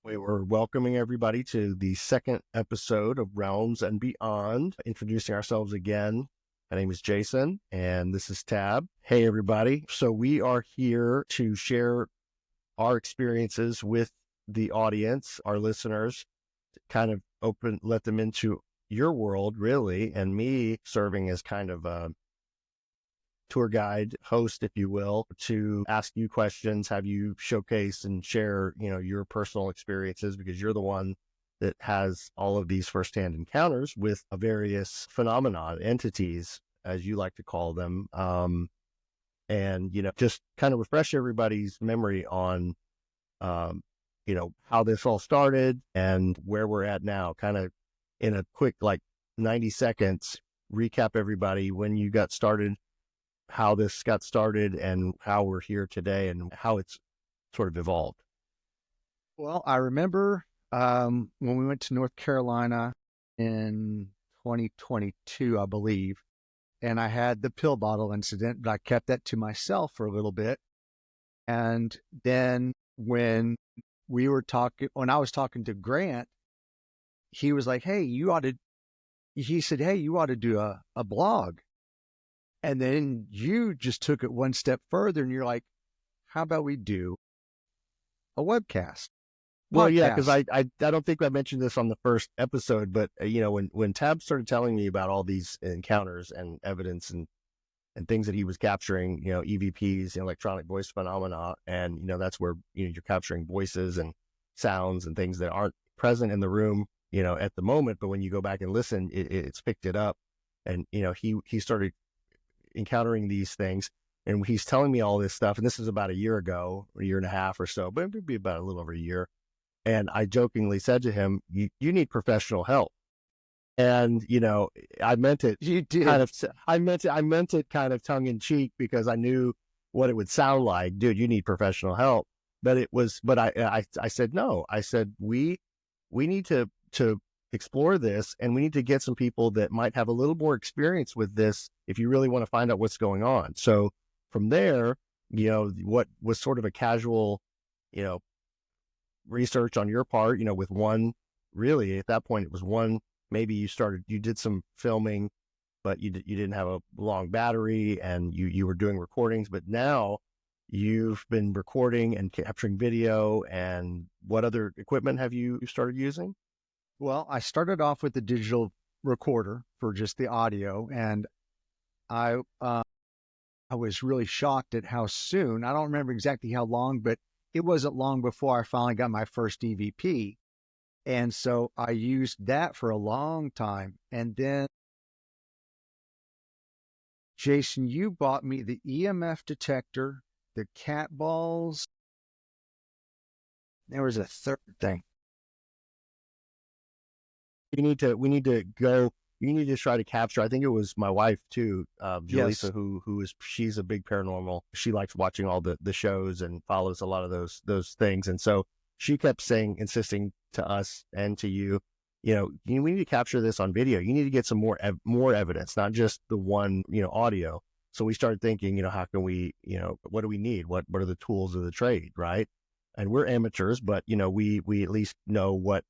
We were welcoming everybody to the second episode of Realms and Beyond. Introducing ourselves again. My name is Jason, and this is Tab. Hey, everybody. So we are here to share our experiences with the audience, our listeners, to kind of let them into your world, really, and me serving as kind of a tour guide host, if you will, to ask you questions, have you showcase and share, your personal experiences, because you're the one that has all of these firsthand encounters with various phenomenon entities, as you like to call them. And, just kind of refresh everybody's memory on, how this all started and where we're at now, kind of in a quick, 90 seconds, recap everybody when you got started, how this got started, and how we're here today and how it's sort of evolved. Well, I remember when we went to North Carolina in 2022, I believe, and I had the pill bottle incident, but I kept that to myself for a little bit. And then when I was talking to Grant, he was like, hey, he said, hey, you ought to do a blog. And then you just took it one step further and you're like, how about we do a webcast? Well, yeah, because I don't think I mentioned this on the first episode, but when Tab started telling me about all these encounters and evidence and things that he was capturing, EVPs, electronic voice phenomena, and that's where you're capturing voices and sounds and things that aren't present in the room, at the moment, but when you go back and listen, it's picked it up, and he started encountering these things, and he's telling me all this stuff, and this is about a year ago, a year and a half or so, but it'd be about a little over a year. And I jokingly said to him, you need professional help. And, I meant it. You did. I meant it kind of tongue in cheek, because I knew what it would sound like. Dude, you need professional help. But I said, no, I said, we need to explore this, and we need to get some people that might have a little more experience with this if you really want to find out what's going on. So from there, what was sort of a casual, research on your part, with one, really at that point it was one, maybe you did some filming, but you didn't have a long battery, and you were doing recordings, but now you've been recording and capturing video. And what other equipment have you started using? Well, I started off with the digital recorder for just the audio, and I was really shocked at how soon. I don't remember exactly how long, but it wasn't long before I finally got my first EVP. And so I used that for a long time. And then, Jason, you bought me the EMF detector, the cat balls. There was a third thing. We need to try to capture. I think it was my wife too, Julissa, yes. She's a big paranormal. She likes watching all the shows and follows a lot of those things. And so she kept insisting to us and to you, we need to capture this on video. You need to get some more evidence, not just the one, audio. So we started thinking, how can we, what do we need? What are the tools of the trade, right? And we're amateurs, but we at least know what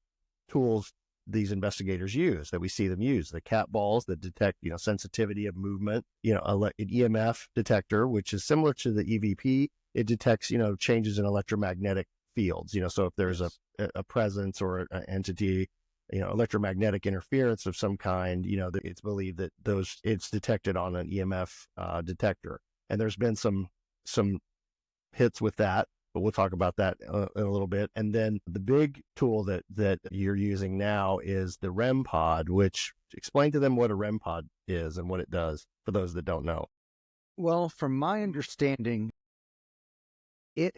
tools these investigators use, that we see them use. The cat balls that detect, sensitivity of movement, an EMF detector, which is similar to the EVP. It detects, changes in electromagnetic fields, so if there's a presence or an entity, electromagnetic interference of some kind, it's believed that it's detected on an EMF detector. And there's been some hits with that, but we'll talk about that in a little bit. And then the big tool that you're using now is the REM pod, which, explain to them what a REM pod is and what it does for those that don't know. Well, from my understanding, it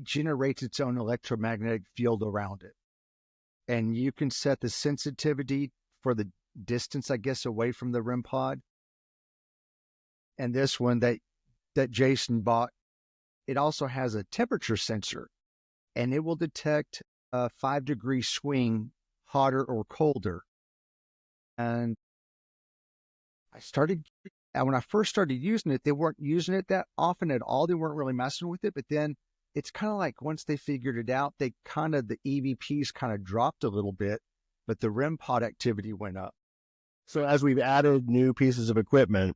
generates its own electromagnetic field around it. And you can set the sensitivity for the distance, I guess, away from the REM pod. And this one that Jason bought, it also has a temperature sensor, and it will detect a 5-degree swing, hotter or colder. And when I first started using it, they weren't using it that often at all. They weren't really messing with it. But then it's kind of like once they figured it out, the EVPs kind of dropped a little bit, but the REM pod activity went up. So as we've added new pieces of equipment,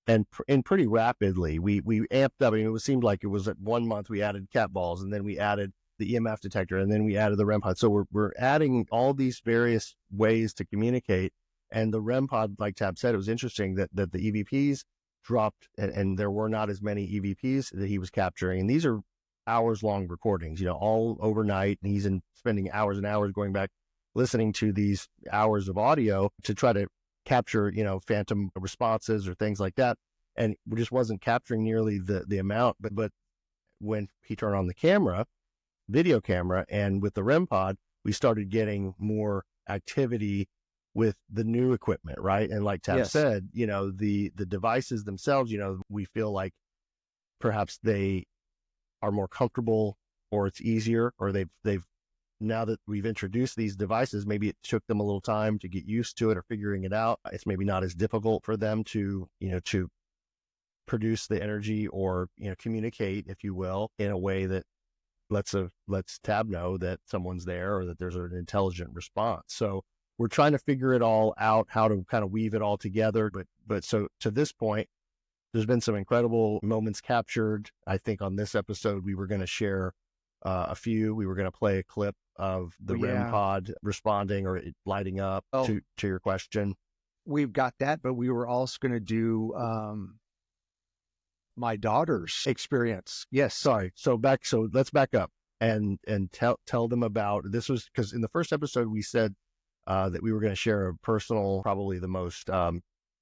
and pretty rapidly, we amped up. I mean, it seemed like it was at 1 month we added cat balls, and then we added the EMF detector, and then we added the REM pod. So we're adding all these various ways to communicate. And the REM pod, like Tab said, it was interesting that the EVPs dropped, and there were not as many EVPs that he was capturing. And these are hours long recordings, all overnight, and he's spending hours and hours going back listening to these hours of audio to try to capture, phantom responses or things like that. And we just wasn't capturing nearly the amount. But when he turned on the video camera, and with the REM pod, we started getting more activity with the new equipment, right? And like Tab said, the devices themselves, we feel like perhaps they are more comfortable, or it's easier, or they've now that we've introduced these devices, maybe it took them a little time to get used to it or figuring it out. It's maybe not as difficult for them to produce the energy or, communicate, if you will, in a way that lets Tab know that someone's there or that there's an intelligent response. So we're trying to figure it all out, how to kind of weave it all together. But so to this point, there's been some incredible moments captured. I think on this episode, we were going to share a few. We were going to play a clip of the REM pod responding or lighting up to your question. We've got that, but we were also going to do my daughter's experience. Yes. Sorry. So let's back up and tell them about this. Was because in the first episode we said that we were going to share a personal, probably the most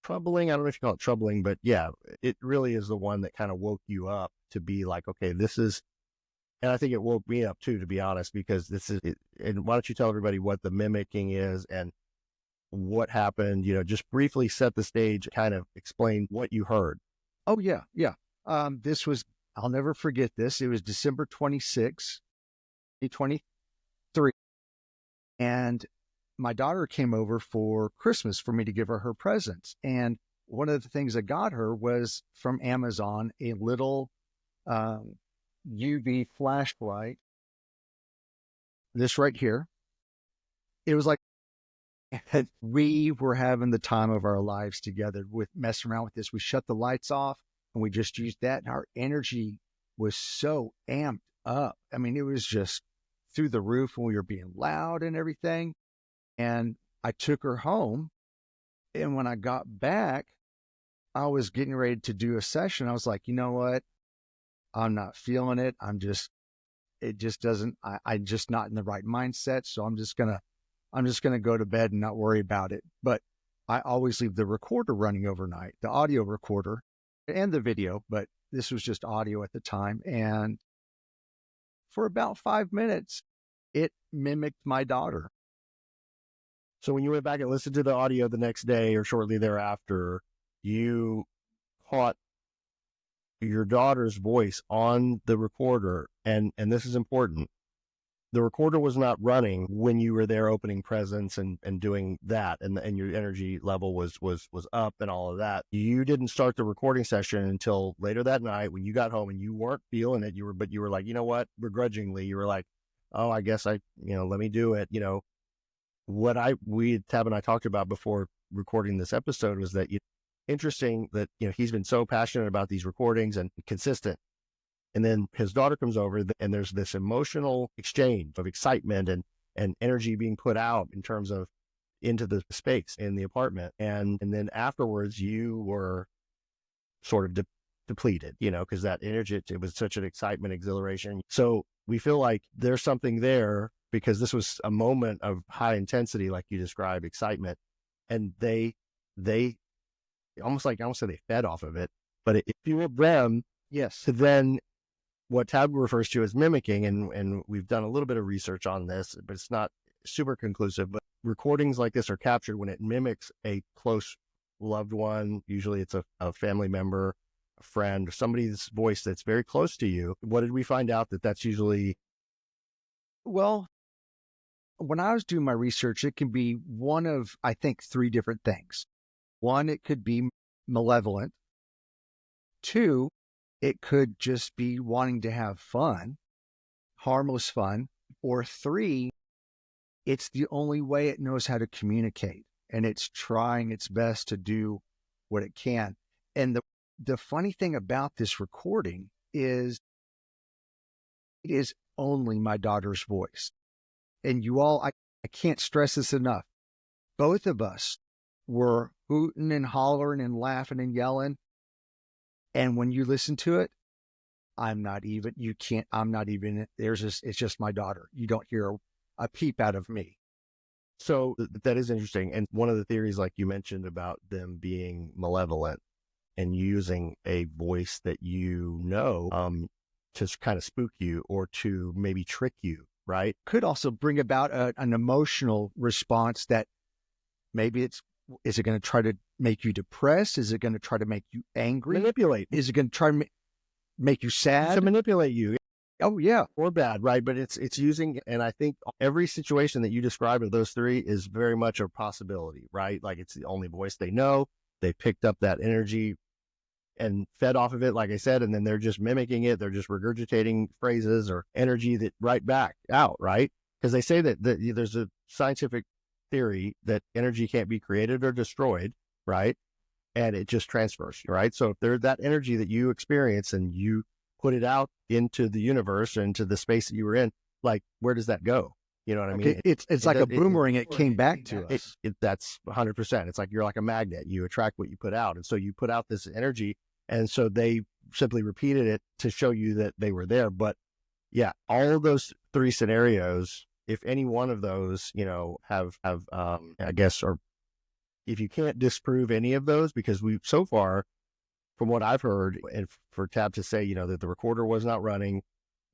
troubling. I don't know if you call it troubling, but yeah, it really is the one that kind of woke you up to be like, okay, this is. And I think it woke me up too, to be honest, because this is it. And why don't you tell everybody what the mimicking is and what happened? Just briefly set the stage, kind of explain what you heard. Oh, yeah. Yeah. This was, I'll never forget this. It was December 26, 2023. And my daughter came over for Christmas for me to give her presents. And one of the things I got her was from Amazon, a little UV flashlight. This right here. It was like we were having the time of our lives together with messing around with this. We shut the lights off and we just used that. And our energy was so amped up. I mean, it was just through the roof, and we were being loud and everything. And I took her home. And when I got back, I was getting ready to do a session. I was like, you know what? I'm not feeling it. I'm just not in the right mindset. So I'm just going to go to bed and not worry about it. But I always leave the recorder running overnight, the audio recorder and the video, but this was just audio at the time. And for about 5 minutes, it mimicked my daughter. So when you went back and listened to the audio the next day or shortly thereafter, you caught your daughter's voice on the recorder. And this is important. The recorder was not running when you were there opening presents and doing that, and your energy level was up and all of that. You didn't start the recording session until later that night when you got home and you weren't feeling it. But you were like, you know what? Begrudgingly, you were like, oh, I guess let me do it. What Tab and I talked about before recording this episode was that interesting that he's been so passionate about these recordings and consistent. And then his daughter comes over and there's this emotional exchange of excitement and energy being put out in terms of into the space in the apartment. And then afterwards you were sort of depleted, because that energy, it was such an excitement, exhilaration. So we feel like there's something there because this was a moment of high intensity, like you described, excitement. And they almost say they fed off of it, but it fueled them. Yes. To then what Tab refers to as mimicking, and we've done a little bit of research on this, but it's not super conclusive, but recordings like this are captured when it mimics a close loved one. Usually it's a family member, a friend, or somebody's voice that's very close to you. What did we find out that's usually? Well, when I was doing my research, it can be one of, I think, 3 different things. 1, it could be malevolent. 2, it could just be wanting to have fun, harmless fun, or 3, it's the only way it knows how to communicate, and it's trying its best to do what it can. And the funny thing about this recording is it is only my daughter's voice. And you all, I can't stress this enough. Both of us were hooting and hollering and laughing and yelling. And when you listen to it, I'm not even, it's just my daughter. You don't hear a peep out of me. So that is interesting. And one of the theories, like you mentioned, about them being malevolent and using a voice that to kind of spook you or to maybe trick you, right? Could also bring about an emotional response that maybe is it going to try to make you depressed? Is it going to try to make you angry? Manipulate. Is it going to try to make you sad? To manipulate you. Oh, yeah. Or bad, right? But it's using, and I think every situation that you described of those 3 is very much a possibility, right? Like it's the only voice they know. They picked up that energy and fed off of it, like I said, and then they're just mimicking it. They're just regurgitating phrases or energy that right back out, right? Because they say that there's a scientific theory that energy can't be created or destroyed, right? And it just transfers, right? So if there's that energy that you experience and you put it out into the universe, into the space that you were in, like, where does that go? You know what I mean? It's like a boomerang. It came back to us. That's 100%. It's like you're like a magnet. You attract what you put out. And so you put out this energy. And so they simply repeated it to show you that they were there. But yeah, all of those 3 scenarios, if any one of those, have I guess, or if you can't disprove any of those, because we so far, from what I've heard, and for Tab to say, that the recorder was not running,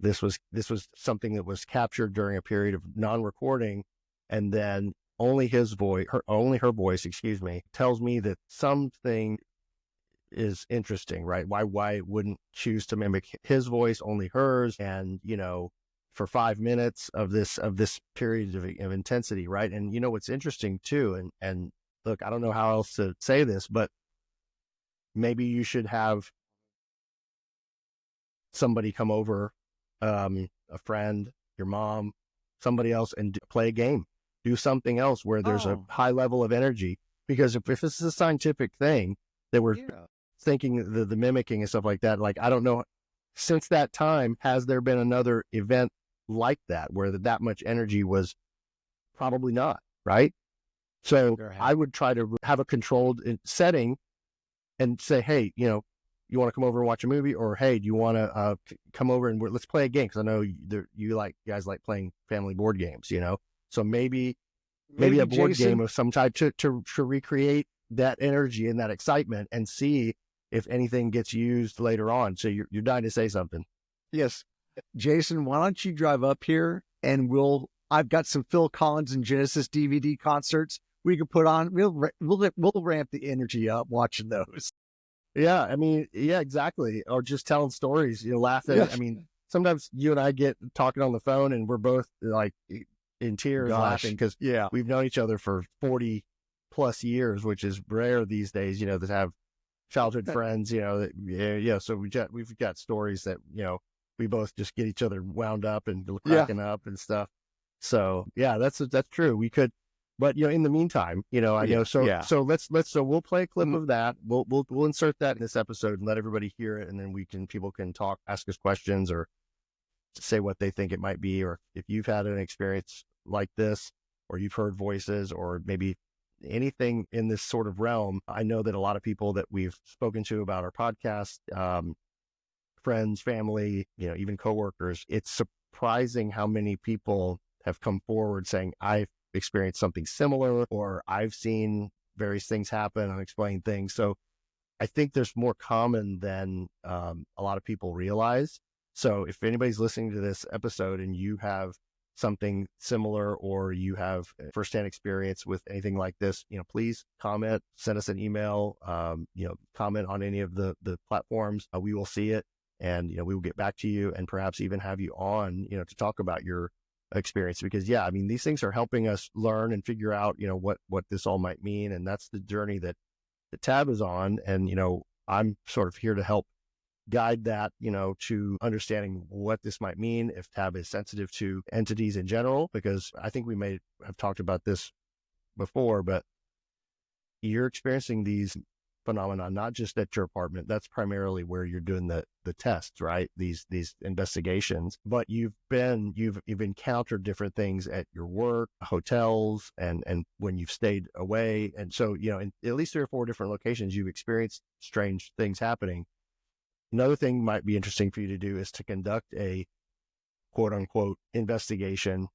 this was something that was captured during a period of non-recording, and then only her voice, tells me that something is interesting, right? Why it wouldn't choose to mimic his voice, only hers, and for 5 minutes of this period of intensity, right? And what's interesting too, and look, I don't know how else to say this, but maybe you should have somebody come over, a friend, your mom, somebody else, and play a game, do something else where there's a high level of energy. Because if this is a scientific thing that we're thinking, the mimicking and stuff like that, like, I don't know, since that time, has there been another event like that where that much energy was? Probably not, right? So I would try to have a controlled setting and say, hey, you want to come over and watch a movie, or hey, do you want to come over and let's play a game? Because I know you guys like playing family board games, So maybe a board game of some type to recreate that energy and that excitement and see if anything gets used later on. So you're dying to say something. Yes, Jason, why don't you drive up here and I've got some Phil Collins and Genesis DVD concerts we could put on. We'll ramp the energy up watching those. Yeah, I mean, yeah, exactly. Or just telling stories, laughing. Yeah. I mean, sometimes you and I get talking on the phone and we're both like in tears laughing because we've known each other for 40 plus years, which is rare these days, to have childhood friends, So we've got stories that, we both just get each other wound up and cracking up and stuff. So yeah, that's true. We could, but in the meantime, I know. So we'll play a clip of that. We'll insert that in this episode and let everybody hear it, and then people can talk, ask us questions, or say what they think it might be, or if you've had an experience like this, or you've heard voices, or maybe anything in this sort of realm. I know that a lot of people that we've spoken to about our podcast, friends, family, even coworkers, it's surprising how many people have come forward saying, I've experienced something similar, or I've seen various things happen, unexplained things. So I think there's more common than a lot of people realize. So if anybody's listening to this episode and you have something similar, or you have firsthand experience with anything like this, please comment, send us an email, comment on any of the platforms. We will see it, and, we will get back to you, and perhaps even have you on, to talk about your experience. Because these things are helping us learn and figure out, what this all might mean. And that's the journey that the Tab is on. And, I'm sort of here to help guide that, to understanding what this might mean if Tab is sensitive to entities in general, because I think we may have talked about this before, but you're experiencing these phenomena not just at your apartment. That's primarily where you're doing the tests, right? These investigations, but you've encountered different things at your work, hotels, and when you've stayed away. And so, in at least 3 or 4 different locations, you've experienced strange things happening. Another thing might be interesting for you to do is to conduct a quote unquote investigation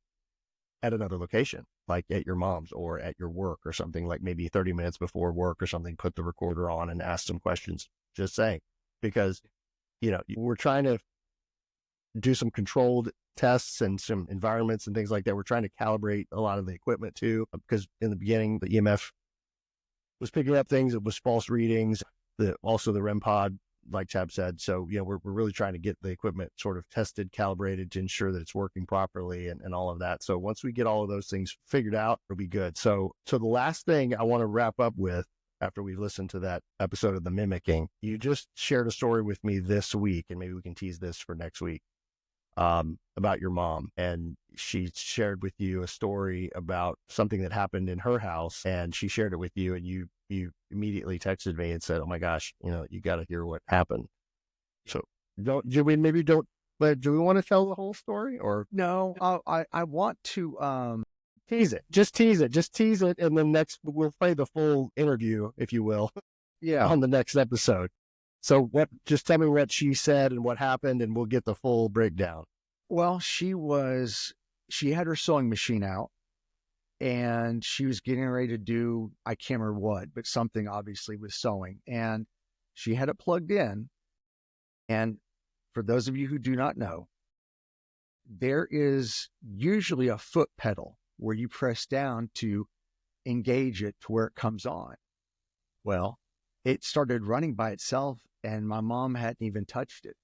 at another location, like at your mom's or at your work or something, like maybe 30 minutes before work or something, put the recorder on and ask some questions, just saying, because, we're trying to do some controlled tests and some environments and things like that. We're trying to calibrate a lot of the equipment too, because in the beginning, the EMF was picking up things. It was false readings, also the REM pod, like Tab said. So, we're really trying to get the equipment sort of tested, calibrated to ensure that it's working properly and all of that. So once we get all of those things figured out, it'll be good. So the last thing I want to wrap up with, after we've listened to that episode of the mimicking, you just shared a story with me this week, and maybe we can tease this for next week, about your mom. And she shared with you a story about something that happened in her house, and she shared it with you, and you immediately texted me and said, "Oh my gosh, you got to hear what happened." So do we want to tell the whole story, or no? I want to tease it. Just tease it, and then next we'll play the full interview, if you will, on the next episode. So just tell me what she said and what happened, and we'll get the full breakdown. Well, she had her sewing machine out, and she was getting ready to do, I can't remember what, but something obviously with sewing. And she had it plugged in. And for those of you who do not know, there is usually a foot pedal where you press down to engage it to where it comes on. Well, it started running by itself, and my mom hadn't even touched it.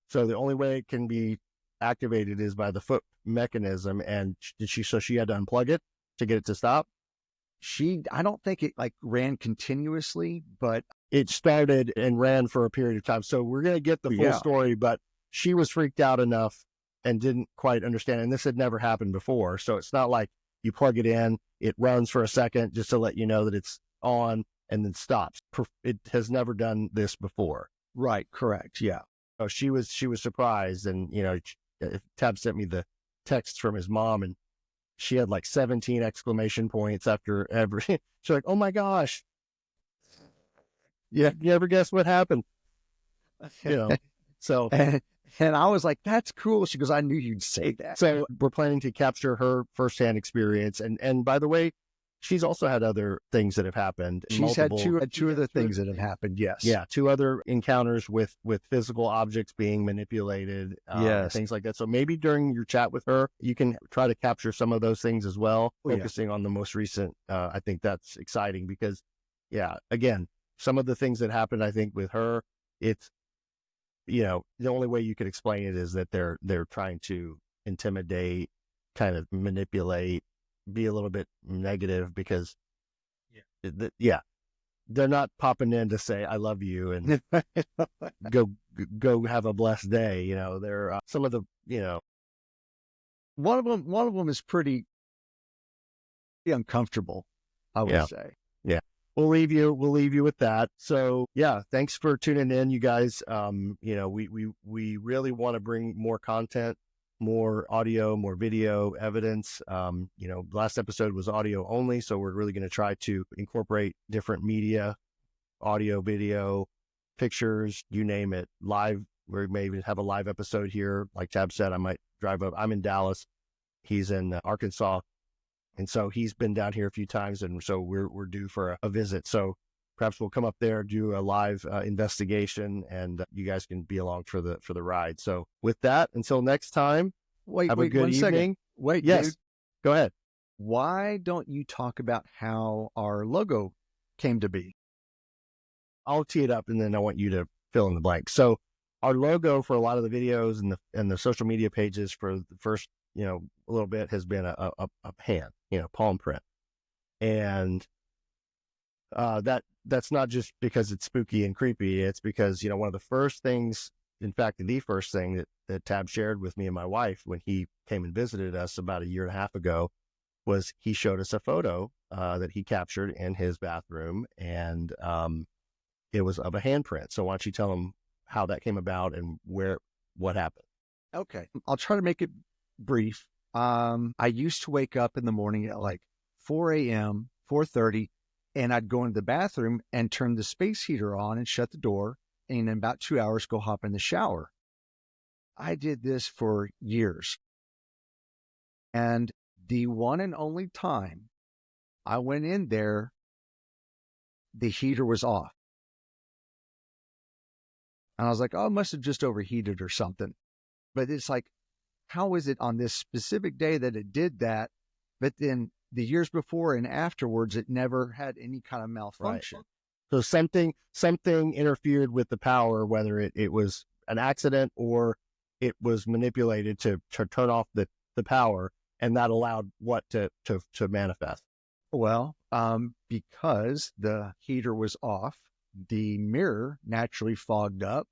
So the only way it can be activated is by the foot mechanism. And so she had to unplug it to get it to stop? I don't think it ran continuously, but it started and ran for a period of time. So we're going to get the full story, but she was freaked out enough and didn't quite understand. And this had never happened before. So it's not like you plug it in, it runs for a second just to let you know that it's on and then stops. It has never done this before. Right. Correct. Yeah. So she was surprised. And, Tab sent me the text from his mom, and she had 17 exclamation points after every. She's like, "Oh my gosh. Yeah, you ever guess what happened?" So. And I was like, "That's cool." She goes, "I knew you'd say that." So we're planning to capture her firsthand experience. And by the way, she's also had other things that have happened. She's had two other things that have happened. Yes. Yeah. 2 other encounters with physical objects being manipulated. Things like that. So maybe during your chat with her, you can try to capture some of those things as well, focusing on the most recent. I think that's exciting because, again, some of the things that happened, I think with her, it's, the only way you could explain it is that they're trying to intimidate, kind of manipulate, be a little bit negative because they're not popping in to say "I love you" and go have a blessed day. They're some of the one of them is pretty uncomfortable, I would say. We'll leave you with that. So thanks for tuning in, you guys. We really want to bring more content, more audio, more video evidence. Last episode was audio only, so we're really going to try to incorporate different media, audio, video, pictures, you name it, live. We may even have a live episode here. Like Tab said, I might drive up. I'm in Dallas. He's in Arkansas. And so he's been down here a few times, and so we're due for a visit. So perhaps we'll come up there, do a live investigation, and you guys can be along for the ride. So with that, until next time, have a good evening. Second. Wait, yes, dude. Go ahead. Why don't you talk about how our logo came to be? I'll tee it up, and then I want you to fill in the blank. So our logo for a lot of the videos and the social media pages for the first a little bit has been a hand, palm print. And That's not just because it's spooky and creepy. It's because, one of the first things, in fact, the first thing that Tab shared with me and my wife when he came and visited us about a year and a half ago was he showed us a photo that he captured in his bathroom, and it was of a handprint. So why don't you tell him how that came about and what happened? Okay. I'll try to make it brief. I used to wake up in the morning at like 4 a.m., 4:30, and I'd go into the bathroom and turn the space heater on and shut the door, and in about 2 hours, go hop in the shower. I did this for years. And the one and only time I went in there, the heater was off. And I was like, oh, it must have just overheated or something. But it's like, how is it on this specific day that it did that? But then the years before and afterwards, it never had any kind of malfunction. Right. So something interfered with the power, whether it was an accident or it was manipulated to turn off the power, and that allowed what to manifest? Well, because the heater was off, the mirror naturally fogged up,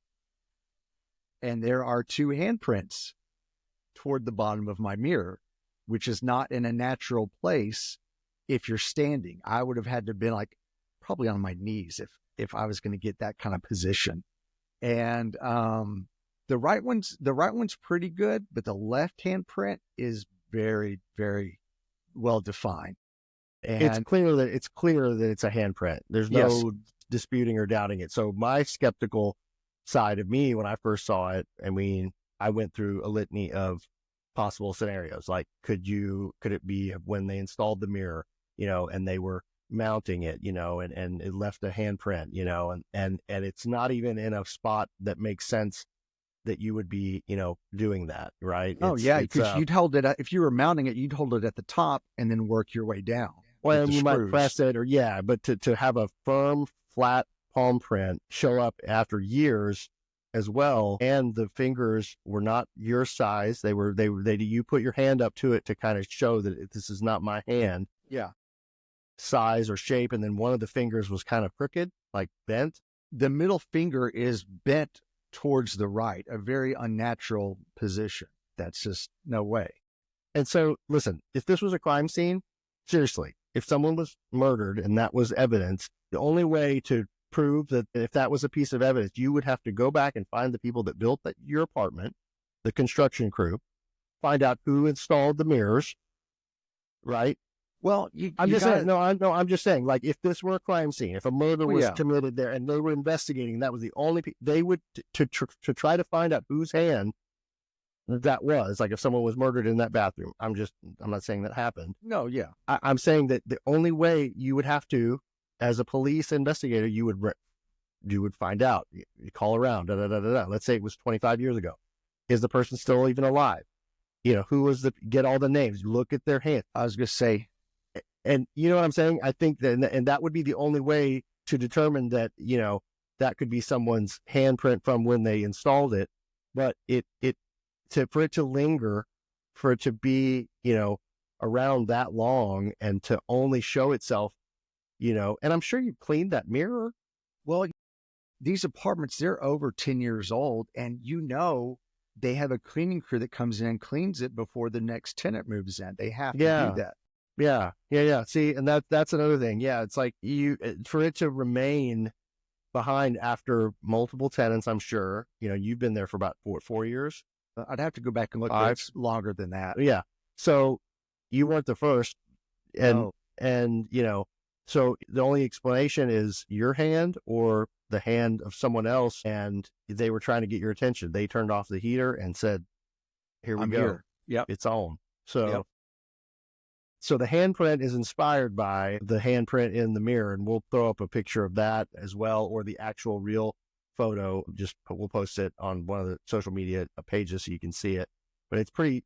and there are 2 handprints toward the bottom of my mirror, which is not in a natural place if you're standing. I would have had to have been like probably on my knees if I was going to get that kind of position. And the right one's pretty good, but the left hand print is very, very well defined. And it's clear that it's a handprint. There's no disputing or doubting it. So my skeptical side of me, when I first saw it, I went through a litany of possible scenarios. Like, could it be when they installed the mirror, and they were mounting it, and it left a handprint, and it's not even in a spot that makes sense that you would be, doing that, right? Because you'd hold it, if you were mounting it, you'd hold it at the top and then work your way down. Well, you might press it but to have a firm, flat palm print show up after years as well, and the fingers were not your size. You put your hand up to it to kind of show that this is not my hand. Yeah. Size or shape, and then one of the fingers was kind of crooked, like bent. The middle finger is bent towards the right, a very unnatural position. That's just no way. And so, listen, if this was a crime scene, seriously, if someone was murdered and that was evidence, the only way to prove that if that was a piece of evidence, you would have to go back and find the people that built your apartment, the construction crew, find out who installed the mirrors, right? Well, I'm just saying, like, if this were a crime scene, if a murder was committed there and they were investigating, that was the only they would to try to find out whose hand that was. Like, if someone was murdered in that bathroom, I'm not saying that happened. No, yeah. I'm saying that the only way you would have to, as a police investigator, you would find out. You call around, Let's say it was 25 years ago. Is the person still even alive? Who was get all the names, look at their hands. I was going to say, and you know what I'm saying? I think that, and that would be the only way to determine that, that could be someone's handprint from when they installed it. But for it to linger, for it to be, around that long and to only show itself, and I'm sure you cleaned that mirror. Well, these apartments, they're over 10 years old, and they have a cleaning crew that comes in and cleans it before the next tenant moves in. They have to do that. Yeah. See, and that's another thing. Yeah, it's like for it to remain behind after multiple tenants, I'm sure, you've been there for about 4 years. I'd have to go back and look. It's longer than that. Yeah. So you weren't the first. And so the only explanation is your hand or the hand of someone else, and they were trying to get your attention. They turned off the heater and said, here we go. Here. Yep. It's on. So the handprint is inspired by the handprint in the mirror, and we'll throw up a picture of that as well, or the actual real photo. We'll post it on one of the social media pages so you can see it. But it's pretty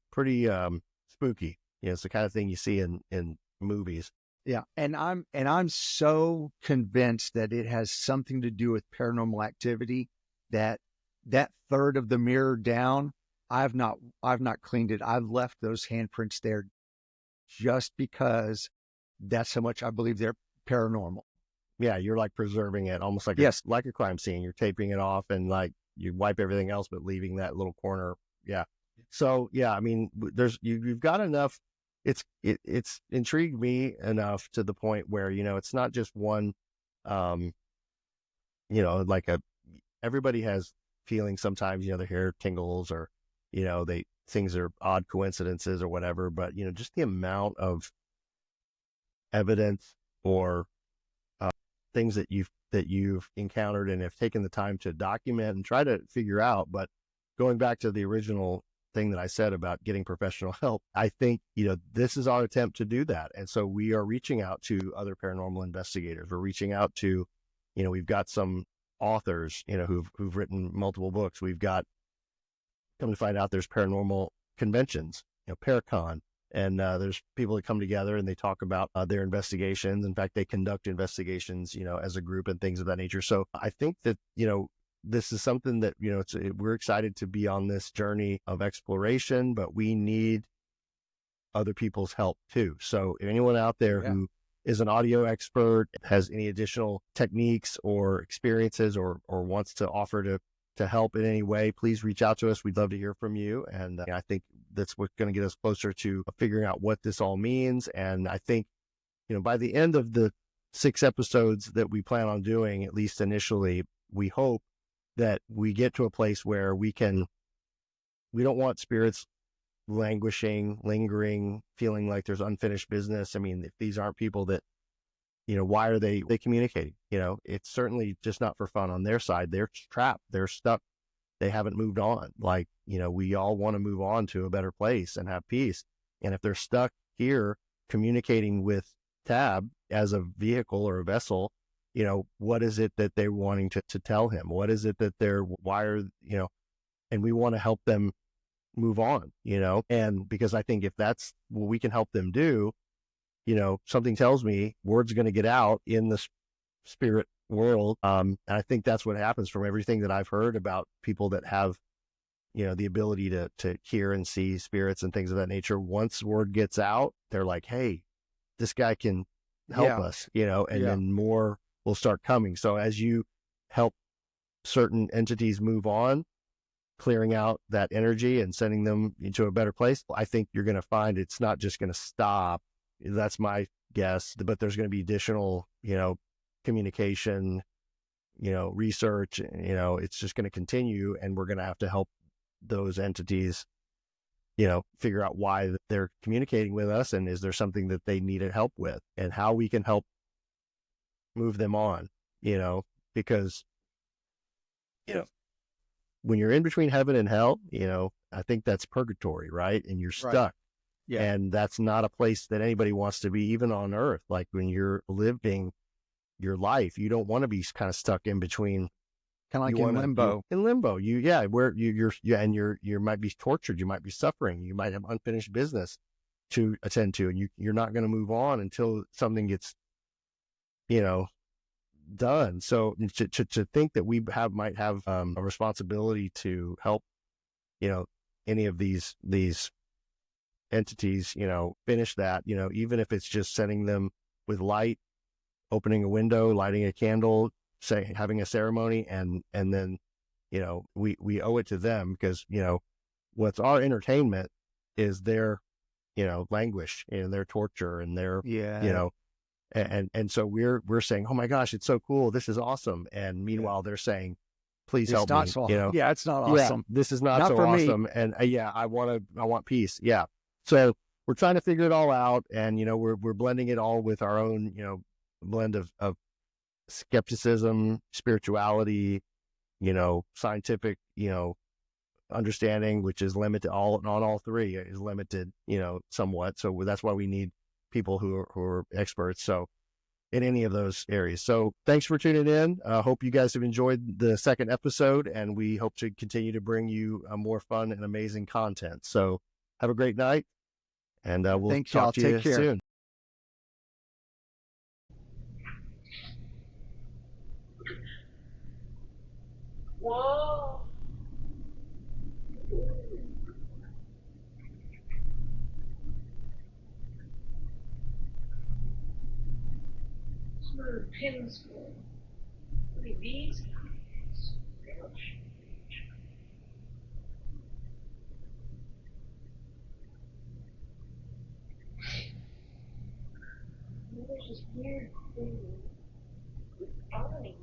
spooky. It's the kind of thing you see in movies. Yeah, and I'm so convinced that it has something to do with paranormal activity. That third of the mirror down, I've not cleaned it. I've left those handprints there just because that's how much I believe they're paranormal. Yeah, you're like preserving it, almost like Yes. like a crime scene. You're taping it off, and like you wipe everything else, but leaving that little corner. Yeah. So yeah, I mean, you've got enough. It's intrigued me enough to the point where it's not just one. Um, like everybody has feelings sometimes. Their hair tingles, or they things are odd coincidences or whatever. But just the amount of evidence or things that you've encountered and have taken the time to document and try to figure out. But going back to the original thing that I said about getting professional help, I think this is our attempt to do that. And so we are reaching out to other paranormal investigators. We're reaching out to we've got some authors who've written multiple books. We've got, come to find out, there's paranormal conventions, Paracon, and there's people that come together and they talk about their investigations. In fact, they conduct investigations, as a group and things of that nature. So I think that, this is something that, we're excited to be on this journey of exploration, but we need other people's help too. So if anyone out there who is an audio expert, has any additional techniques or experiences, or wants to offer to help in any way, please reach out to us. We'd love to hear from you. And I think that's what's going to get us closer to figuring out what this all means. And I think, by the end of the 6 episodes that we plan on doing, at least initially, we hope that we get to a place where we don't want spirits languishing, lingering, feeling like there's unfinished business. I mean, if these aren't people that, why are they communicating? It's certainly just not for fun on their side. They're trapped. They're stuck. They haven't moved on. Like, we all want to move on to a better place and have peace. And if they're stuck here communicating with Tab as a vehicle or a vessel, what is it that they're wanting to tell him? What is it that they're wired, and we want to help them move on, and because I think if that's what we can help them do, something tells me word's going to get out in the spirit world. And I think that's what happens from everything that I've heard about people that have, the ability to hear and see spirits and things of that nature. Once word gets out, they're like, hey, this guy can help us, and then more will start coming. So as you help certain entities move on, clearing out that energy and sending them into a better place, I think you're going to find it's not just going to stop. That's my guess, but there's going to be additional, communication, research, it's just going to continue, and we're going to have to help those entities, figure out why they're communicating with us, and is there something that they needed help with, and how we can help move them on, because, when you're in between heaven and hell, I think that's purgatory, right? And you're stuck. Right. Yeah. And that's not a place that anybody wants to be, even on earth. Like when you're living your life, you don't want to be kind of stuck in between. Kind of like in limbo. In limbo. Where you might be tortured, you might be suffering, you might have unfinished business to attend to, and you're not going to move on until something gets, done. So to think that we might have a responsibility to help, any of these entities, finish that, even if it's just sending them with light, opening a window, lighting a candle, having a ceremony, and then, we owe it to them, because, what's our entertainment is their, languish and their torture and their, and so we're saying, oh my gosh, it's so cool, this is awesome. And meanwhile, they're saying, please help me. So, it's not awesome. This is not so for awesome. Me. And I want peace. Yeah. So we're trying to figure it all out, and we're blending it all with our own, blend of skepticism, spirituality, scientific, understanding, which is limited. Not all three is limited, somewhat. So that's why we need people who are experts. So in any of those areas. So thanks for tuning in. Hope you guys have enjoyed the second episode, and we hope to continue to bring you more fun and amazing content. So have a great night, and we'll talk to you soon. Whoa. where the pins go. Look at these guys. There's this weird thing with Bonnie.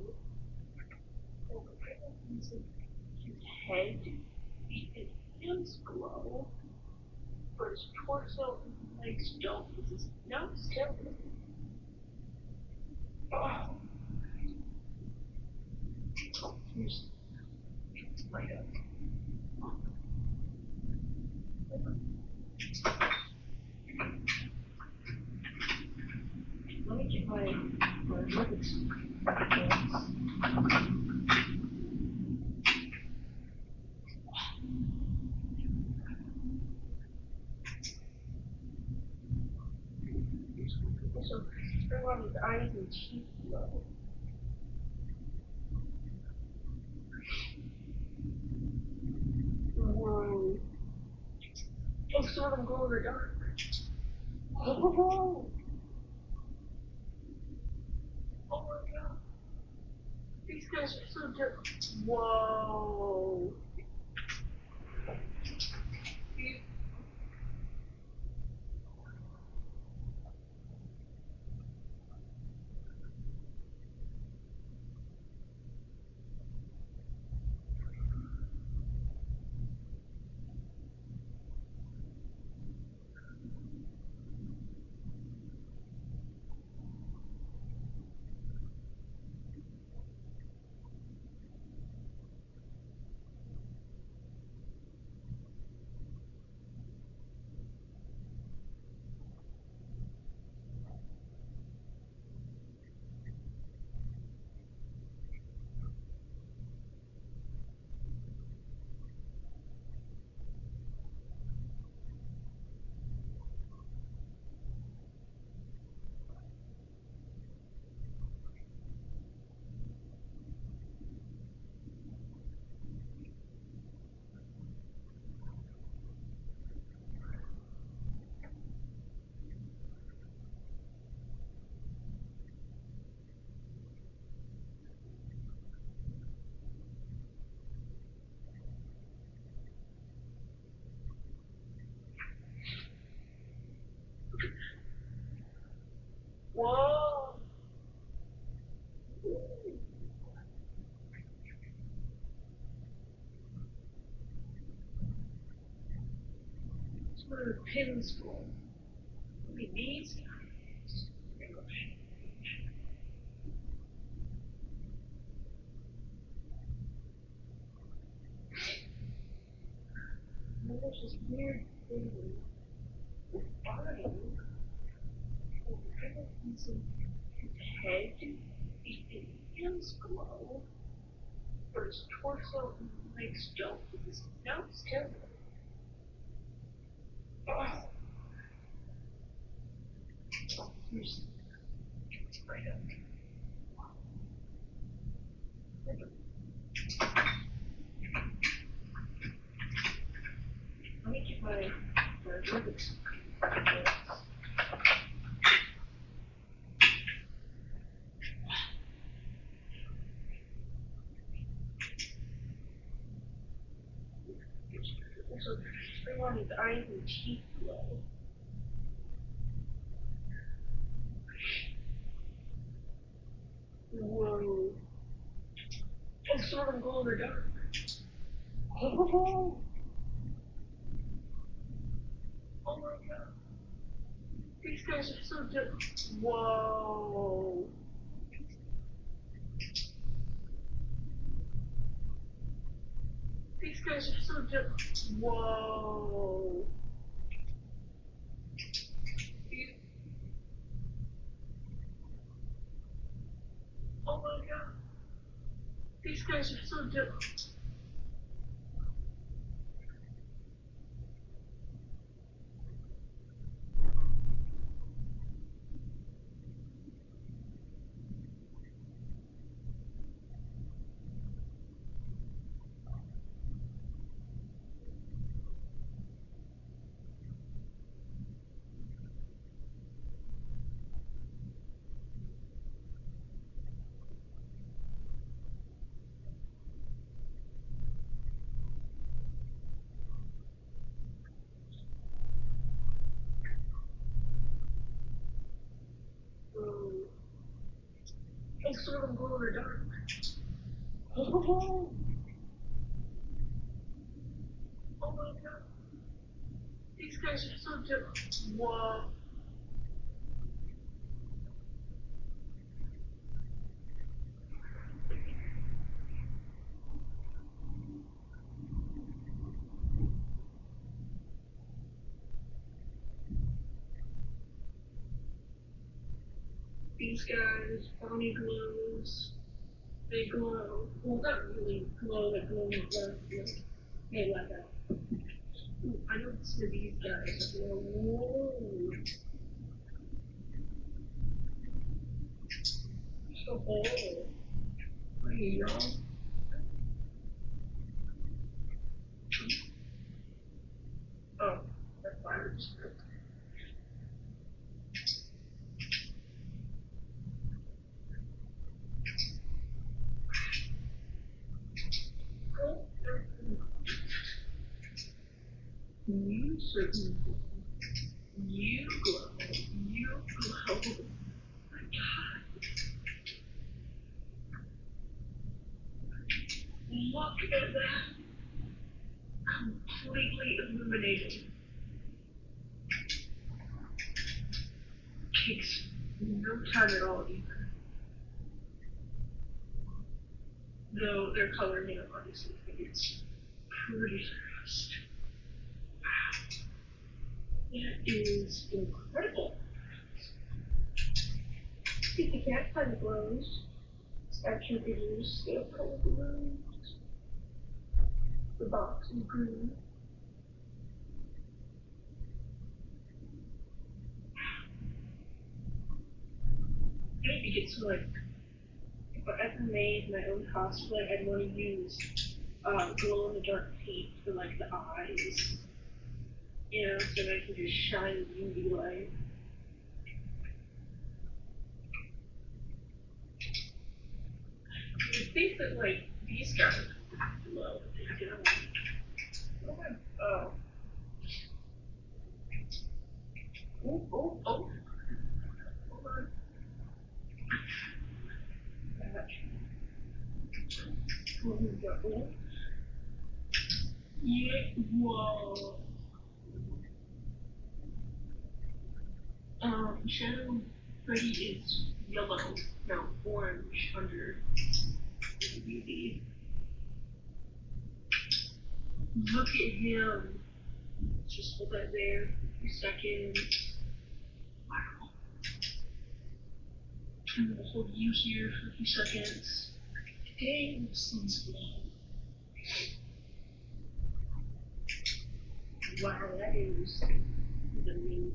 His head, feet, and hands glow, but his torso and legs don't. His nose doesn't. Oh, here's my let me get my ribbons. So turn on his eyes and teeth glow. Whoa. Oh, some of them glow in the dark. Oh, oh my god. These guys are so different. Whoa. These, whoa. That's where the pins go. Look at these guys. And then there's this weird thing with Bonnie. His head, feet, and hands glow, but his torso and legs don't. His nose doesn't. Oh, here's right up. Let me get my ribbons. So bring on his eyes and teeth glow. Whoa. Oh, some of them glow in the dark. Oh, oh my god. These guys are so different. Whoa. These guys are so different. Whoa. These, oh my god. These guys are so different. and some of them glow in the dark. Oh, oh my god. These guys are so different. Wow. These guys, Bonnie glows. They glow. Well, not really glow, like glow in the dark. Like, they let out. Ooh, I know some of these guys glow. Whoa. So old. What are you, young? Oh, that's fine. You certainly glow. You glow. You glow. My God. Look at that. Completely illuminated. Takes no time at all either. Though their color, obviously it's pretty fast. That is incredible. If the cat kind of glows, statue figures still kind of glows. The box is green. I need to get some, like, if I ever made my own cosplay, I'd want to use glow in the dark paint for like the eyes. So that I can just shine UV light. I think that like these guys glow. Oh my, oh. Oh, oh, oh. Hold on. Oh. Yeah, whoa. Shadow Freddy is yellow, no, orange under the UV. Look at him. Just hold that there for 2 seconds. Wow. I'm gonna hold you here for a few seconds. Dang, this thing's glow. Wow, that is amazing.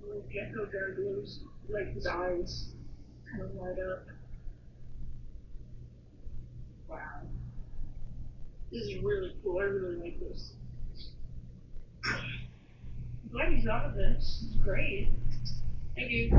Little gecko guy glows, like his eyes kind of light up. Wow. This is really cool. I really like this. I'm glad he's out of this. It's great. Thank you.